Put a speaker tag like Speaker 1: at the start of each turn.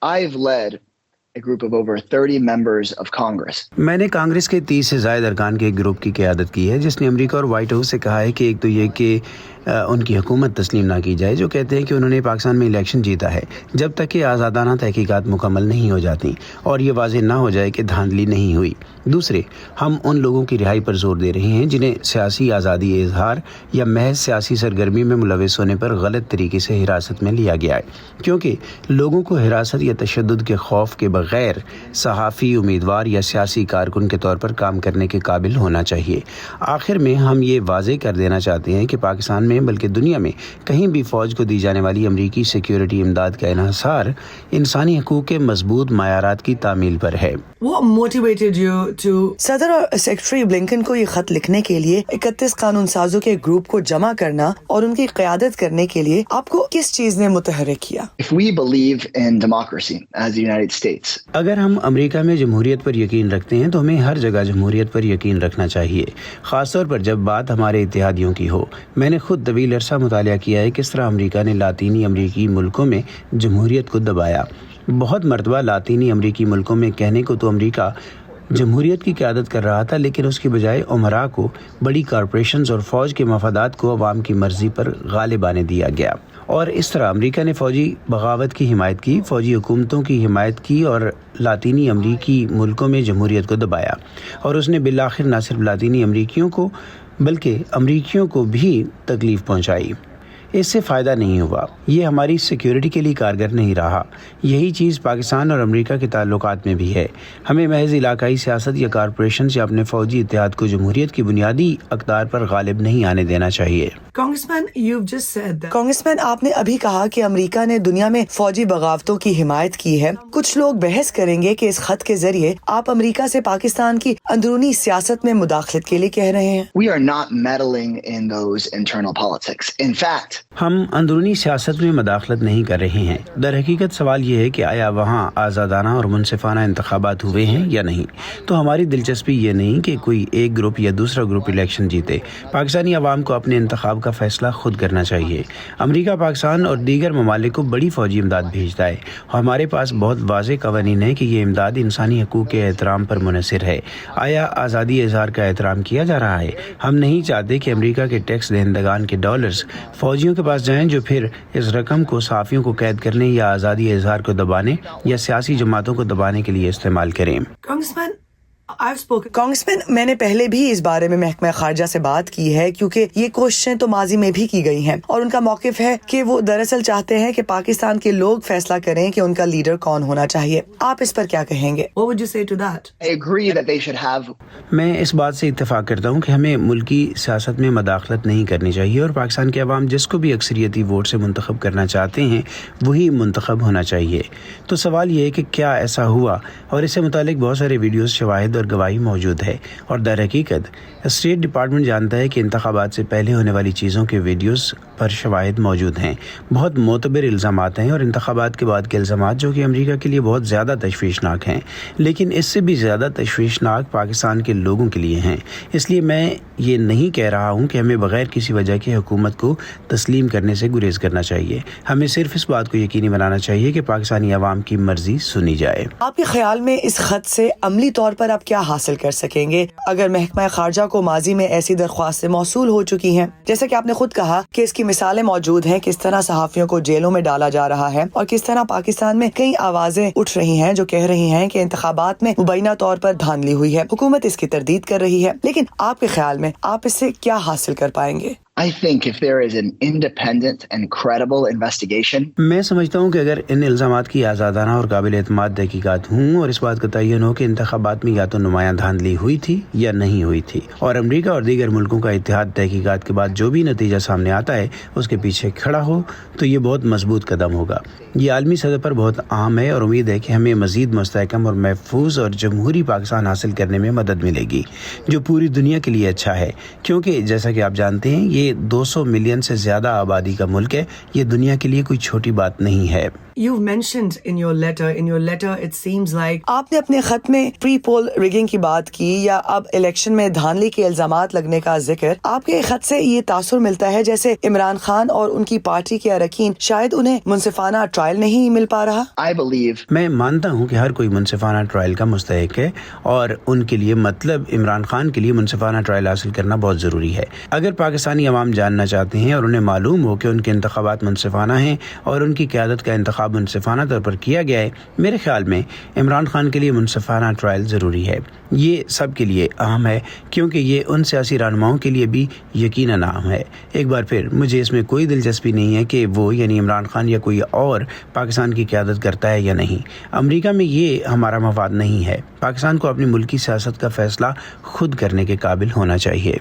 Speaker 1: I've led a group of over 30 members of Congress.
Speaker 2: मैंने कांग्रेस के 30 से ज़ायद अरकान के एक ग्रुप की क़यादत की है जिसने अमेरिका और व्हाइट हाउस से कहा है कि एक तो ये कि उनकी हुकूमत तस्लीम ना की जाए, जो कहते हैं कि उन्होंने पाकिस्तान में इलेक्शन जीता है, जब तक कि आज़ादाना तहकीकात मुकम्मल नहीं हो जाती और ये वाज़ेह ना हो जाए कि धांधली नहीं हुई। दूसरे, हम उन लोगों की रिहाई पर जोर दे रहे हैं जिन्हें सियासी आज़ादी इजहार या महज सियासी सरगर्मी में मुलविस होने पर गलत तरीके से हिरासत में लिया गया है, क्योंकि लोगों को हिरासत या तशद्दुद के खौफ के बगैर सहाफ़ी, उम्मीदवार या सियासी कारकुन के तौर पर काम करने के काबिल होना चाहिए। आखिर में हम ये वाज़ेह कर देना चाहते हैं कि पाकिस्तान में बल्कि दुनिया में कहीं भी फ़ौज को दी जाने वाली अमरीकी सिक्योरिटी इमदाद का इन्हिसार इंसानी हकूक़ के मजबूत मायारात की तामील पर है।
Speaker 3: What motivated you to... सदर और सेक्रेटरी ब्लिंकन को ये खत लिखने के लिए 31 कानून साजों के ग्रुप को जमा करना और उनकी क़यादत करने के लिए आपको किस चीज़ ने मुतहर्रिक किया?
Speaker 1: If we believe in democracy as the United States,
Speaker 2: अगर हम अमेरिका में जमहूरियत पर यकीन रखते हैं तो हमें हर जगह जमहूरियत पर यकीन रखना चाहिए, ख़ासतौर पर जब बात हमारे इत्तेहादियों की हो। मैंने खुद तवील अरसा मुतालिया किया है किस तरह अमेरिका ने लातीनी अमरीकी मुल्कों में जमहूरियत को दबाया। बहुत मरतबा लातीनी अमरीकी मुल्कों में कहने को तो अमरीका जमहूरियत की क़यादत कर रहा था, लेकिन उसकी बजाय उमरा को, बड़ी कॉरपोरेशंस और फ़ौज के मफादात को अवाम की मर्ज़ी पर गालिब आने दिया गया और इस तरह अमेरिका ने फ़ौजी बगावत की हिमायत की, फ़ौजी हुकूमतों की हिमायत की और लातीनी अमरीकी मुल्कों में जमहूरियत को दबाया। और उसने बिलाखिर न सिर्फ लातीनी अमरीकियों को बल्कि अमरीकियों को भी तकलीफ़ पहुँचाई। इससे फ़ायदा नहीं हुआ, ये हमारी सिक्योरिटी के लिए कारगर नहीं रहा। यही चीज़ पाकिस्तान और अमेरिका के ताल्लुकात में भी है। हमें महज इलाकाई सियासत या कॉरपोरेशन या अपने फ़ौजी इत्तेहाद को जमहूरियत की बुनियादी अक़दार पर गालिब नहीं आने देना चाहिए।
Speaker 3: कांग्रेसमैन, आपने अभी कहा कि अमेरिका ने दुनिया में फ़ौजी बगावतों की हिमायत की है। कुछ लोग बहस करेंगे कि इस खत के जरिए आप अमेरिका से पाकिस्तान की अंदरूनी सियासत में मुदाखलत के लिए कह रहे हैं।
Speaker 1: we are not meddling in those internal politics. In fact,
Speaker 2: हम अंदरूनी सियासत में मदाखलत नहीं कर रहे हैं। दर हकीकत सवाल ये है कि आया वहाँ आज़ादाना और मुनसिफाना इंतखाबात हुए हैं या नहीं। तो हमारी दिलचस्पी ये नहीं कि कोई एक ग्रुप या दूसरा ग्रुप इलेक्शन जीते। पाकिस्तानी अवाम को अपने इंतखाब का फ़ैसला खुद करना चाहिए। अमेरिका, पाकिस्तान और दीगर ममालिक को बड़ी फ़ौजी इमदाद भेजता है और हमारे पास बहुत वाज़ेह क़वानीन है कि ये इमदाद इंसानी हकूक़ के एहतराम पर मुनहसर है। आया आज़ादी इज़हार का एहतराम किया जा रहा है? हम नहीं चाहते कि अमेरिका के टैक्स दहिंदगान के डॉलर्स फ़ौजियों के पास जाएं जो फिर इस रकम को सहाफ़ियों को कैद करने या आज़ादी इज़हार को दबाने या सियासी जमातों को दबाने के लिए इस्तेमाल करें।
Speaker 3: कांग्रेसमैन, मैंने पहले भी इस बारे में महकमा खारजा से बात की है, क्योंकि ये कोशिशें तो माजी में भी की गई हैं और उनका मौक़िफ़ है कि वो दरअसल चाहते हैं कि पाकिस्तान के लोग फैसला करें कि उनका लीडर कौन होना चाहिए। आप इस पर क्या कहेंगे?
Speaker 1: I agree that they should have.
Speaker 2: मैं इस बात से इत्तेफाक करता हूँ कि हमें मुल्की सियासत में मदाखलत नहीं करनी चाहिए और पाकिस्तान के अवाम जिसको भी अक्सरियती वोट से मुंतखब करना चाहते हैं वही मुंतखब होना चाहिए। तो सवाल ये है कि क्या ऐसा हुआ, और इससे मुतालिक बहुत सारे वीडियोस, शवाहिद और गवाही मौजूद है। और दर हकीकत स्टेट डिपार्टमेंट जानता है कि इंतखाबात से पहले होने वाली चीज़ों के वीडियोस पर शवाहिद मौजूद हैं। बहुत मोतबर इल्ज़ामात हैं और इंतखाबात के बाद के इल्ज़ामात जो कि अमेरिका के लिए बहुत ज़्यादा तशवीशनाक हैं, लेकिन इससे भी ज़्यादा तशवीशनाक पाकिस्तान के लोगों के लिए हैं। इसलिए मैं ये नहीं कह रहा हूँ कि हमें बग़ैर किसी वजह के हुकूमत को तस्लीम करने से गुरेज करना चाहिए। हमें सिर्फ इस बात को यकीनी बनाना चाहिए कि पाकिस्तानी अवाम की मर्ज़ी सुनी जाए।
Speaker 3: आपके ख्याल में इस खत से अमली तौर पर आप क्या हासिल कर सकेंगे अगर महकमा खारजा को माजी में ऐसी दरख्वास्तें मौसूल हो चुकी हैं? जैसे कि आपने खुद कहा कि इसकी मिसालें मौजूद हैं, किस तरह सहाफ़ियों को जेलों में डाला जा रहा है और किस तरह पाकिस्तान में कई आवाज़ें उठ रही हैं जो कह रही हैं कि इंतखाबात में मुबैना तौर पर धांधली हुई है, हुकूमत इसकी तरदीद कर रही है। लेकिन आपके ख्याल में आप इससे क्या हासिल कर पाएंगे?
Speaker 1: I think if there is an independent and credible investigation,
Speaker 2: मैं समझता हूँ कि अगर इन इल्ज़ामात की आज़ादाना और काबिल एतमाद तहकीकात हों और इस बात का तयन हो कि इंतखाबात में या तो नुमायां धांधली हुई थी या नहीं हुई थी, और अमेरिका और दीगर मुल्कों का इत्तेहाद तहकीकात के बाद जो भी नतीजा सामने आता है उसके पीछे खड़ा हो, तो ये बहुत मजबूत कदम होगा। ये आलमी सतह पर बहुत आम है और उम्मीद है कि हमें मज़ीद मुस्तहकम और महफूज और जमहूरी पाकिस्तान हासिल करने में मदद मिलेगी, जो पूरी दुनिया के लिए अच्छा है। क्योंकि जैसा कि आप जानते हैं, ये یہ 200 ملین سے زیادہ آبادی کا ملک ہے. یہ دنیا کے لیے کوئی چھوٹی بات نہیں ہے.
Speaker 4: You've mentioned in your letter it seems like
Speaker 3: آپ نے اپنے خط میں پری پول ریگنگ کی بات کی یا اب الیکشن میں دھاندلی کے الزامات لگنے کا ذکر. آپ کے خط سے یہ تاثر ملتا ہے جیسے عمران خان اور ان کی پارٹی کے اراکین شاید انہیں منصفانہ ٹرائل نہیں مل پا رہا.
Speaker 2: میں مانتا ہوں کہ ہر کوئی منصفانہ ٹرائل کا مستحق ہے اور ان کے لیے مطلب عمران خان کے لیے منصفانہ ٹرائل حاصل کرنا بہت ضروری ہے. اگر پاکستانی عوام جاننا چاہتے ہیں اور انہیں معلوم ہو کہ ان کے انتخابات منصفانہ ہیں اور ان کی قیادت کا انتخاب منصفانہ طور پر کیا گیا ہے، میرے خیال میں عمران خان کے لیے منصفانہ ٹرائل ضروری ہے. یہ سب کے لیے اہم ہے کیونکہ یہ ان سیاسی رہنماؤں کے لیے بھی یقیناً اہم ہے. ایک بار پھر مجھے اس میں کوئی دلچسپی نہیں ہے کہ وہ یعنی عمران خان یا کوئی اور پاکستان کی قیادت کرتا ہے یا نہیں. امریکہ میں یہ ہمارا مفاد نہیں ہے. پاکستان کو اپنی ملکی سیاست کا فیصلہ خود کرنے کے قابل ہونا چاہیے.